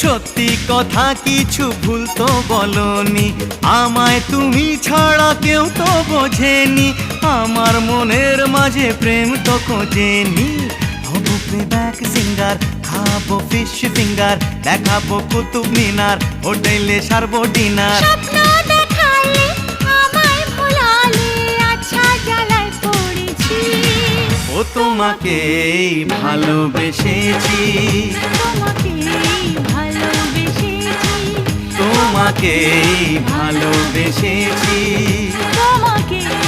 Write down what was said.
সত্যি কথা কিছু ভুল তো বলনি, আমায় তুমি ছাড়া কেউ তো বোঝেনি, আমার মনের মাঝে প্রেম তো খোঁজেনি। হবো প্লেব্যাক সিঙ্গার, খাবো ফিশ ফিঙ্গার, দেখাবো কুতুব মিনার, হোটেলে সারবো ডিনার। স্বপ্ন দেখালে আমায় ভোলালে, আচ্ছা জ্বালায় পড়েছি। ও তোমাকেই ভালোবেসেছি, তোমাকেই ভালোবেসেছি, তোমাকেই ভালোবেসেছি। তোমাকেই